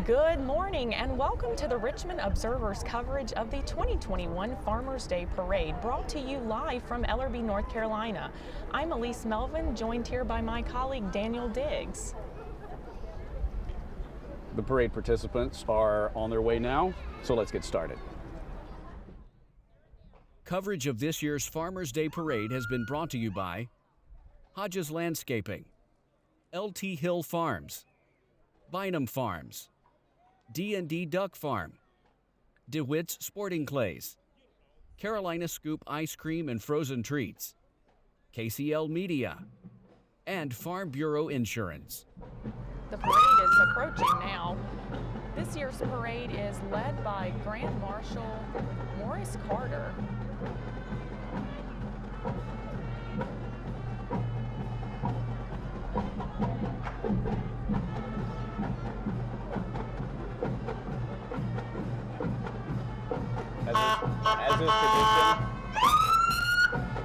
Good morning and welcome to the Richmond Observer's coverage of the 2021 Farmers Day Parade, brought to you live from Ellerbe, North Carolina. I'm Elise Melvin, joined here by my colleague Daniel Diggs. The parade participants are on their way now, so let's get started. Coverage of this year's Farmers Day Parade has been brought to you by Hodges Landscaping, LT Hill Farms, Bynum Farms, D&D Duck Farm, Dewitts Sporting Clays, Carolina Scoop Ice Cream and Frozen Treats, KCL Media, and Farm Bureau Insurance. The parade is approaching now. This year's parade is led by Grand Marshal Morris Carter. As is tradition,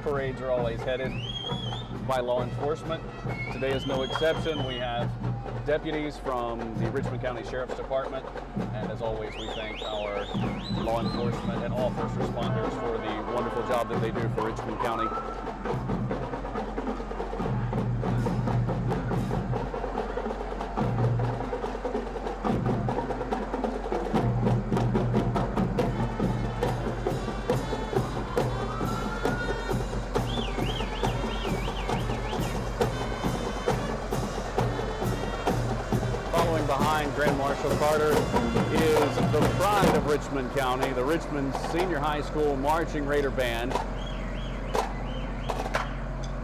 parades are always headed by law enforcement. Today is no exception. We have deputies from the Richmond County Sheriff's Department, and as always, we thank our law enforcement and all first responders for the wonderful job that they do for Richmond County. Behind Grand Marshal Carter is the pride of Richmond County, the Richmond Senior High School Marching Raider Band.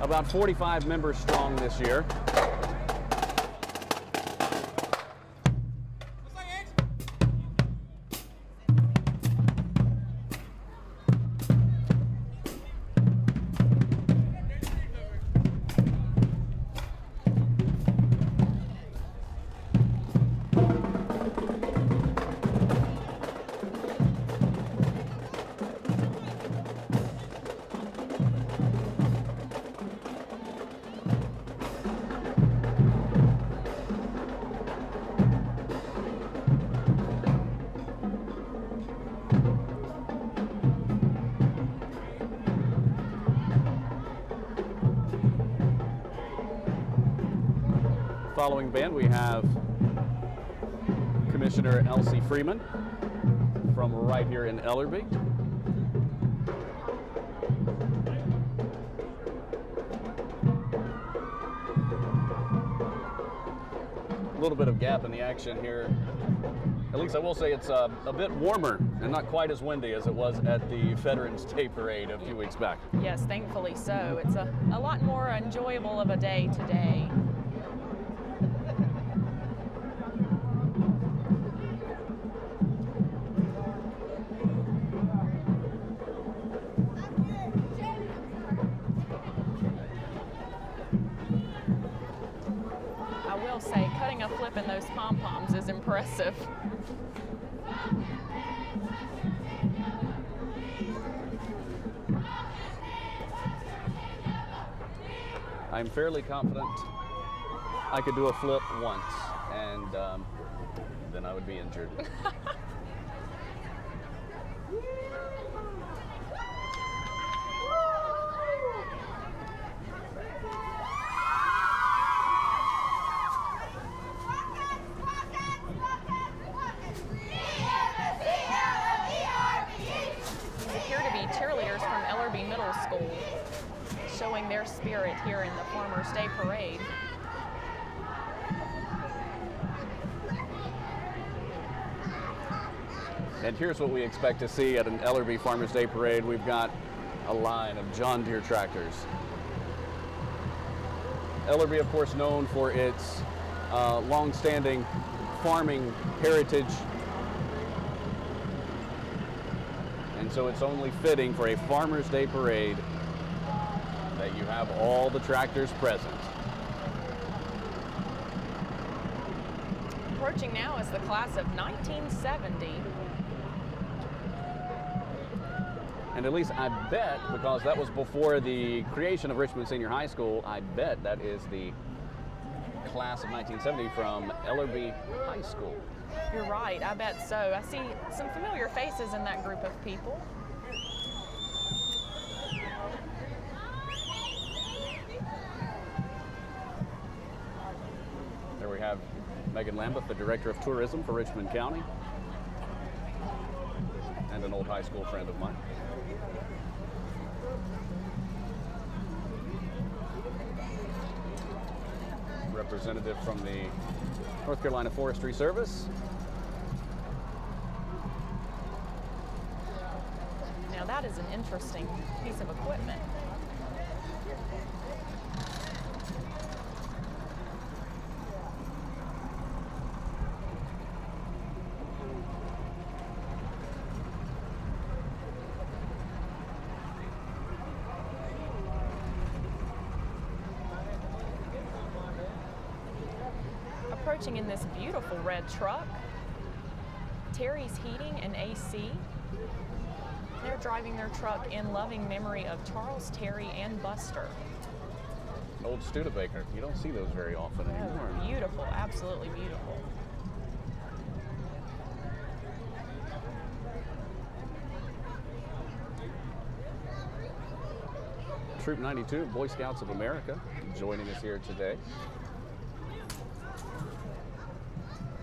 About 45 members strong this year. Following band, we have Commissioner Elsie Freeman from right here in Ellerbe. A little bit of gap in the action here. At least I will say it's a bit warmer and not quite as windy as it was at the Veterans Day Parade a few weeks back. Yes, thankfully so. It's a lot more enjoyable of a day today. Say cutting a flip in those pom-poms is impressive. I'm fairly confident I could do a flip once, and then I would be injured. School, showing their spirit here in the Farmers Day Parade. And here's what we expect to see at an Ellerbe Farmers Day Parade. We've got a line of John Deere tractors. Ellerbe, of course, known for its long-standing farming heritage. And so it's only fitting for a Farmers Day Parade that you have all the tractors present. Approaching now is the class of 1970. And at least I bet, because that was before the creation of Richmond Senior High School, I bet that is the class of 1970 from Ellerby High School. You're right, I bet so. I see some familiar faces in that group of people. There we have Megan Lambeth, the Director of Tourism for Richmond County, and an old high school friend of mine. Representative from the North Carolina Forestry Service. Now that is an interesting piece of equipment. Approaching in this beautiful red truck, Terry's Heating and AC. They're driving their truck in loving memory of Charles, Terry, and Buster. An old Studebaker. You don't see those very often anymore. Oh, beautiful, absolutely beautiful. Troop 92, Boy Scouts of America, joining us here today.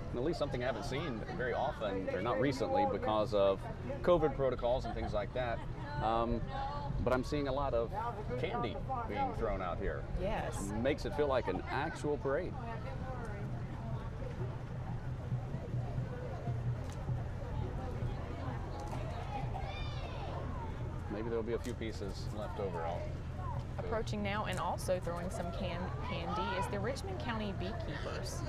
And at least something I haven't seen very often, or not recently, because of COVID protocols and things like that. But I'm seeing a lot of candy being thrown out here. Yes. Makes it feel like an actual parade. Maybe there'll be a few pieces left over. Approaching now and also throwing some candy is the Richmond County Beekeepers.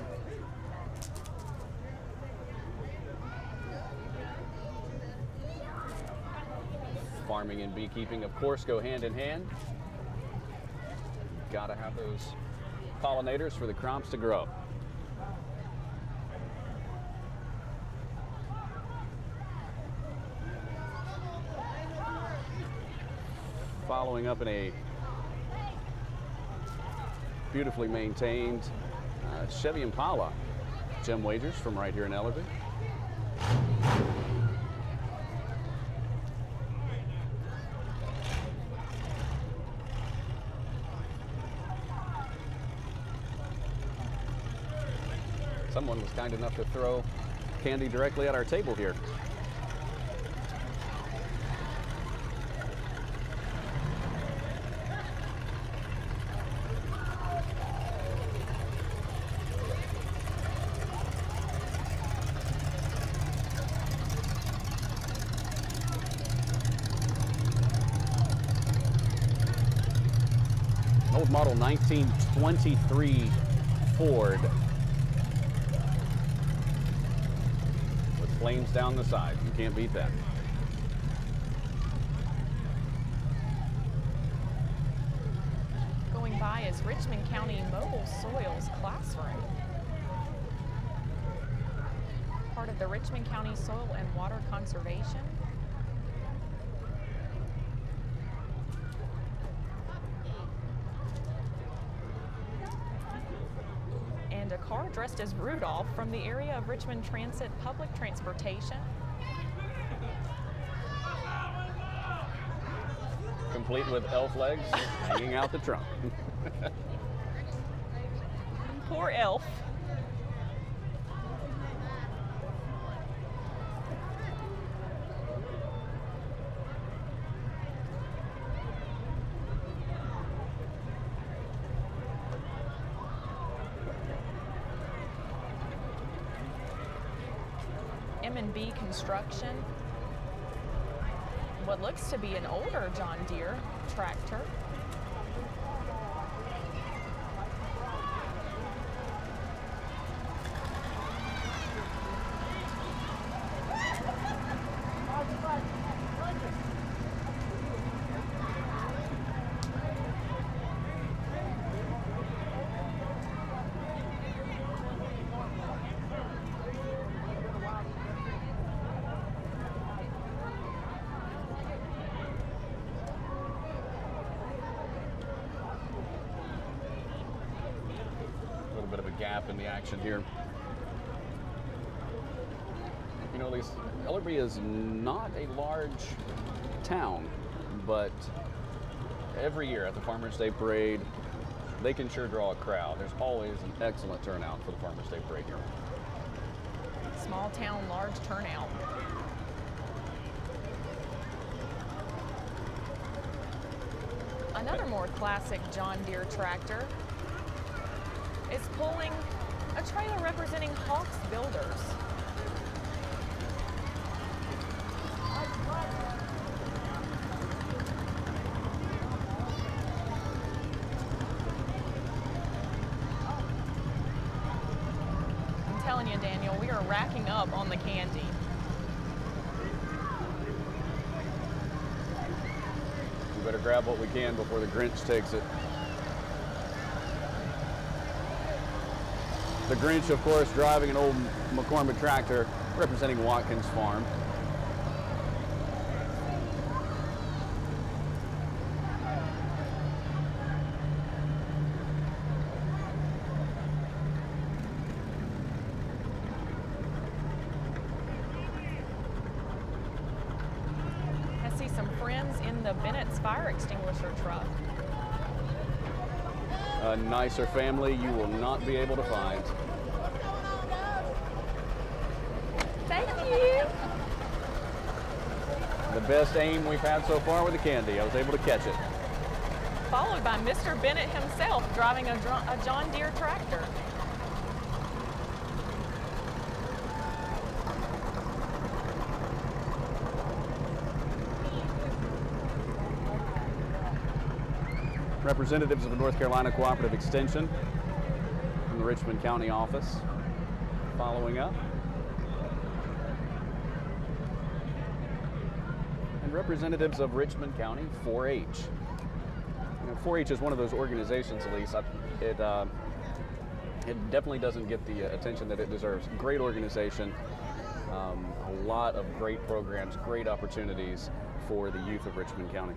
Farming and beekeeping, of course, go hand in hand. Gotta have those pollinators for the crops to grow. Following up in a beautifully maintained Chevy Impala gem wagers from right here in Ellerby. Someone was kind enough to throw candy directly at our table here. Old model 1923 Ford. Flames down the side. You can't beat that. Going by is Richmond County Mobile Soils Classroom. Part of the Richmond County Soil and Water Conservation. And a car dressed as Rudolph from the area of Richmond Transit Public Transportation. Complete with elf legs hanging out the trunk. Poor elf. M&B Construction, what looks to be an older John Deere tractor. gap in the action here. You know, Elise, Ellerby is not a large town, but every year at the Farmers Day Parade, they can sure draw a crowd. There's always an excellent turnout for the Farmers Day Parade here. Small town, large turnout. Another more classic John Deere tractor is pulling a trailer representing Hawks Builders. I'm telling you, Daniel, we are racking up on the candy. We better grab what we can before the Grinch takes it. The Grinch, of course, driving an old McCormick tractor representing Watkins Farm. I see some friends in the Bennett's fire extinguisher truck. A nicer family you will not be able to find. Thank you. The best aim we've had so far with the candy. I was able to catch it. Followed by Mr. Bennett himself driving a John Deere tractor. Representatives of the North Carolina Cooperative Extension from the Richmond County office following up. And representatives of Richmond County 4-H. You know, 4-H is one of those organizations, Elise, it definitely doesn't get the attention that it deserves. Great organization, a lot of great programs, great opportunities for the youth of Richmond County.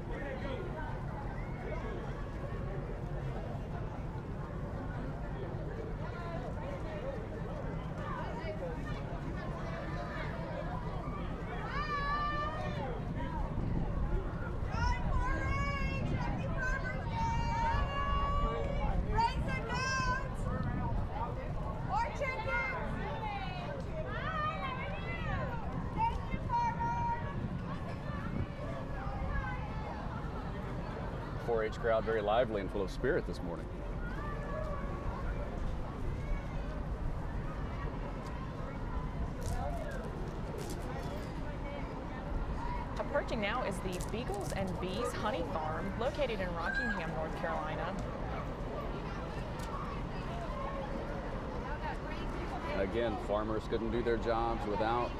The 4-H crowd very lively and full of spirit this morning. Approaching now is the Beagles and Bees Honey Farm, located in Rockingham, North Carolina. Again, farmers couldn't do their jobs without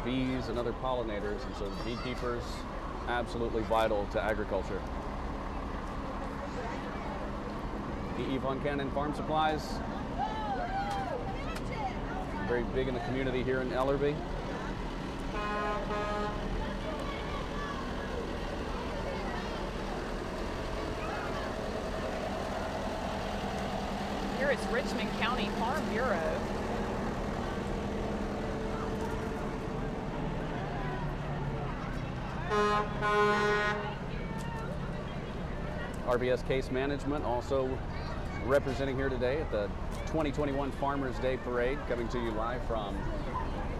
bees and other pollinators, and so beekeepers, absolutely vital to agriculture. The Yvonne Cannon Farm Supplies, very big in the community here in Ellerby. Here is Richmond County Farm Bureau. RBS Case Management also representing here today at the 2021 Farmers Day Parade, coming to you live from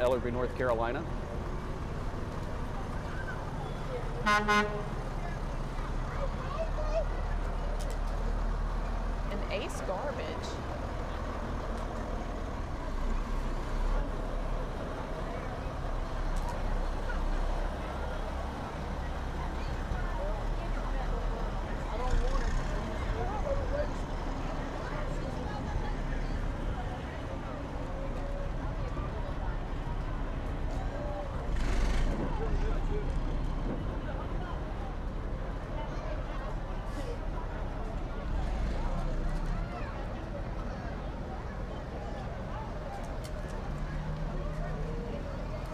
Ellerby, North Carolina. And Ace Garbage.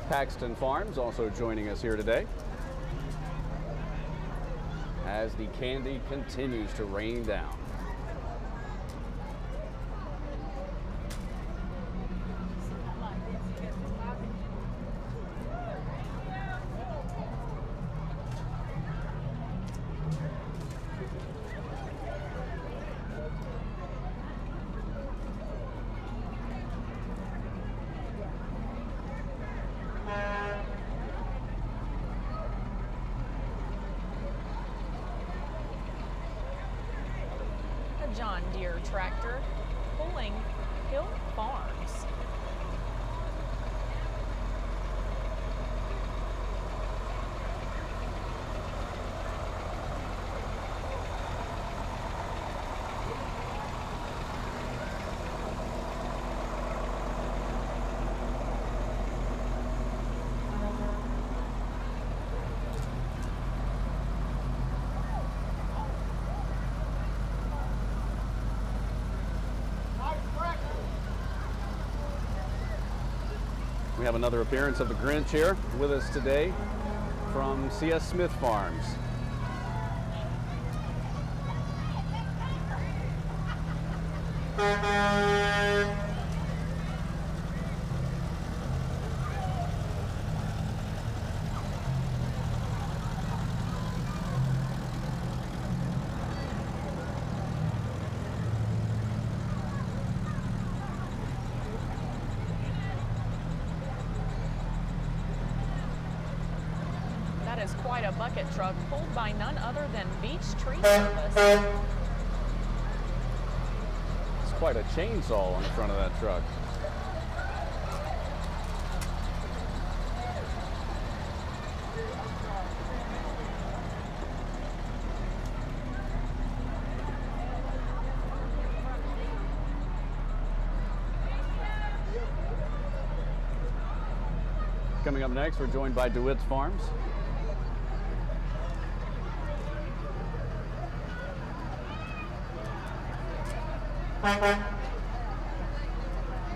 Paxton Farms also joining us here today as the candy continues to rain down. John Deere tractor pulling Hill Farms. We have another appearance of the Grinch here with us today from C.S. Smith Farms. That is quite a bucket truck pulled by none other than Beach Tree Service. It's quite a chainsaw on the front of that truck. Coming up next, we're joined by Dewitts Farms.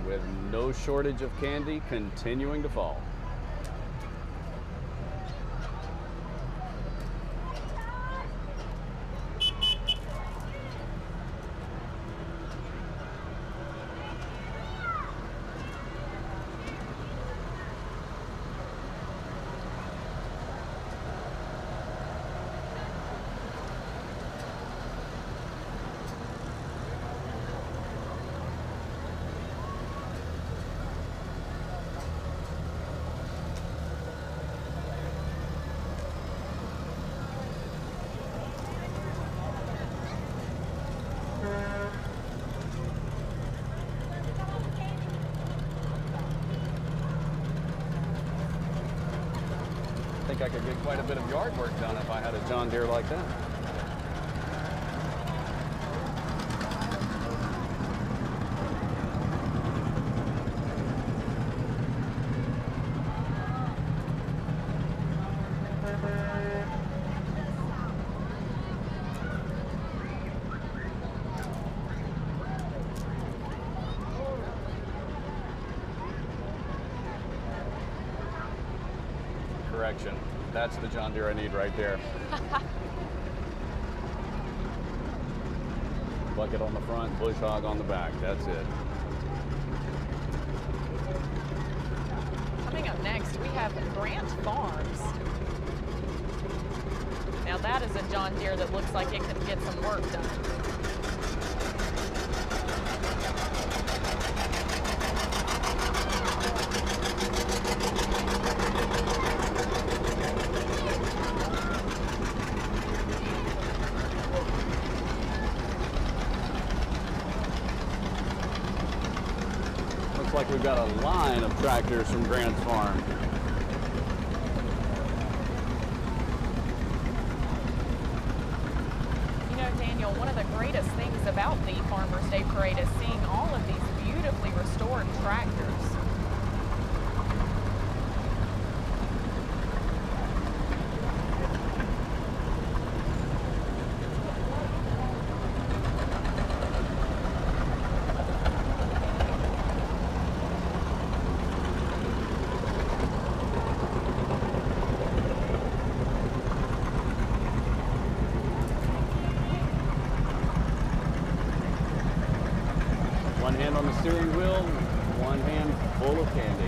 With no shortage of candy continuing to fall. I think I could get quite a bit of yard work done if I had a John Deere like that. Correction. That's the John Deere I need right there. Bucket on the front, bush hog on the back. That's it. Coming up next, we have Grant Farms. Now that is a John Deere that looks like it could get some work done. Looks like we've got a line of tractors from Grant's farm. You know, Daniel, one of the greatest things about the Farmers Day Parade is seeing all of these beautifully restored tractors. One hand on the steering wheel, one hand full of candy.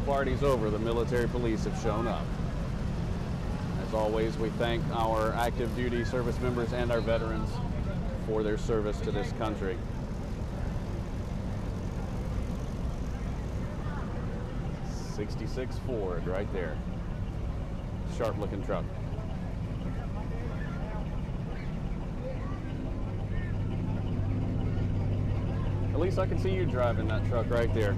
party's over, the military police have shown up. As always, we thank our active duty service members and our veterans for their service to this country. '66 Ford right there. Sharp looking truck. At least I can see you driving that truck right there.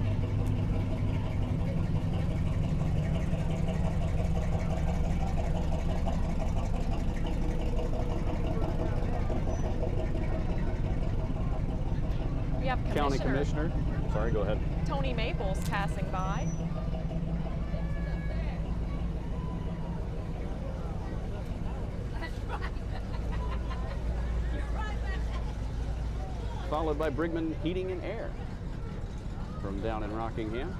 We have County Commissioner. Sorry, go ahead. Tony Maples passing by. Followed by Brigman Heating and Air from down in Rockingham.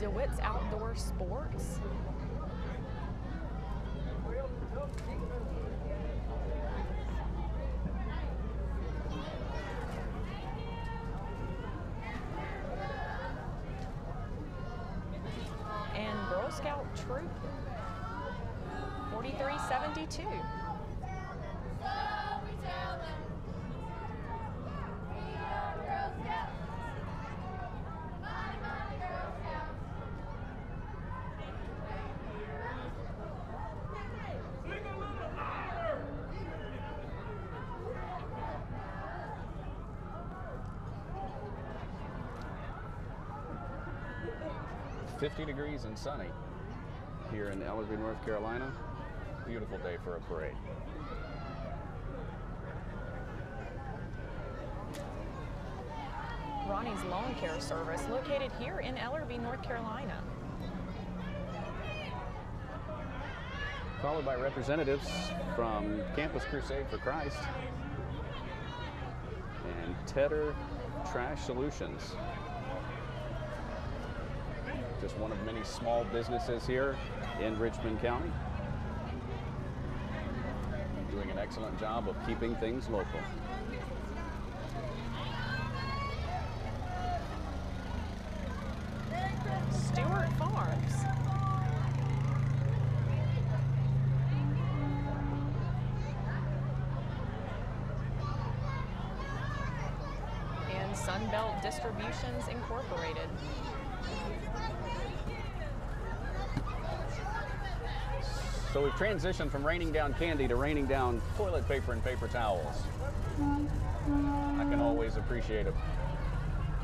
Dewitts Outdoor Sports. And Girl Scout Troop 4372. .50 degrees and sunny here in Ellerby, North Carolina. Beautiful day for a parade. Ronnie's Lawn Care Service, located here in Ellerby, North Carolina. Followed by representatives from Campus Crusade for Christ and Tedder Trash Solutions. Just one of many small businesses here in Richmond County, doing an excellent job of keeping things local. Stewart Farms. And Sunbelt Distributions Incorporated. So we've transitioned from raining down candy to raining down toilet paper and paper towels. I can always appreciate a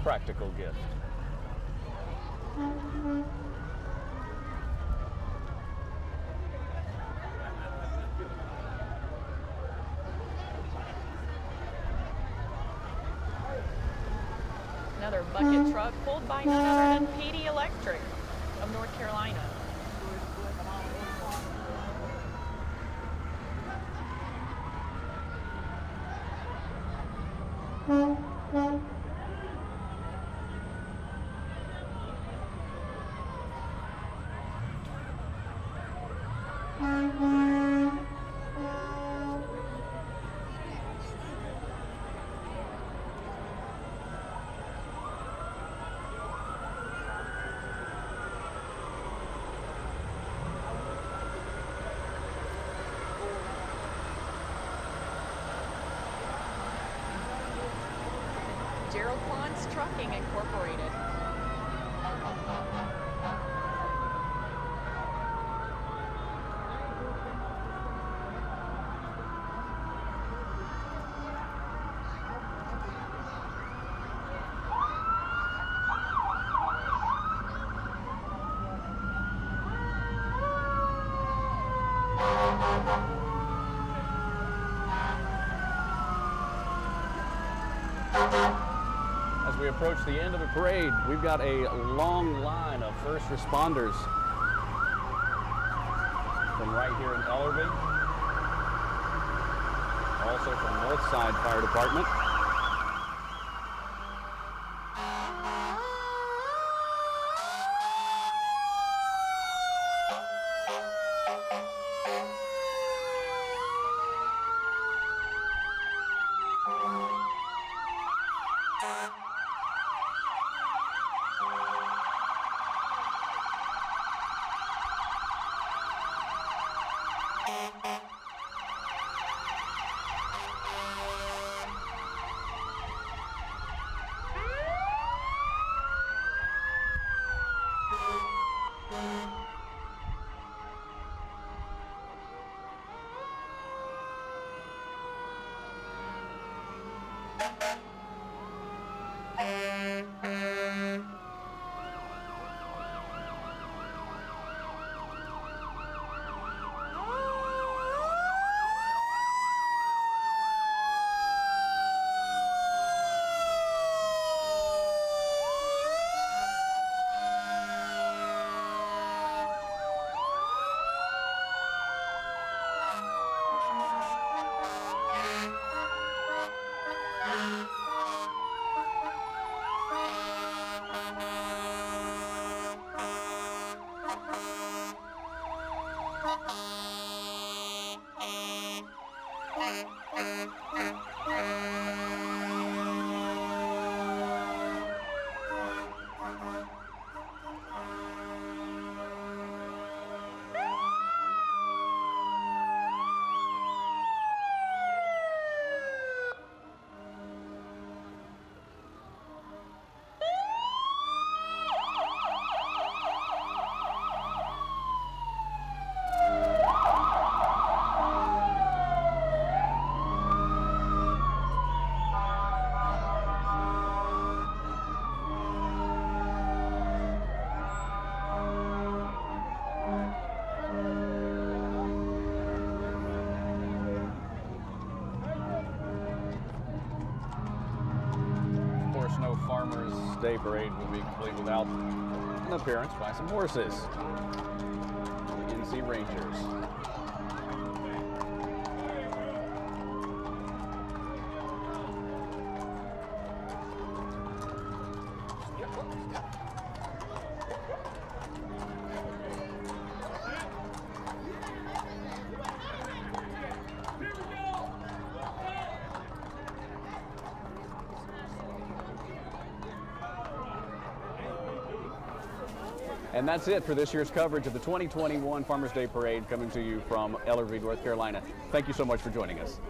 practical gift. Another bucket truck pulled by none other than PD Electric of North Carolina. Trucking Incorporated. As we approach the end of the parade, we've got a long line of first responders from right here in Ellerby, also from Northside Fire Department. Of course, no Farmers Day Parade would be complete without an appearance by some horses. The NC Rangers. And that's it for this year's coverage of the 2021 Farmers Day Parade, coming to you from Ellerby, North Carolina. Thank you so much for joining us.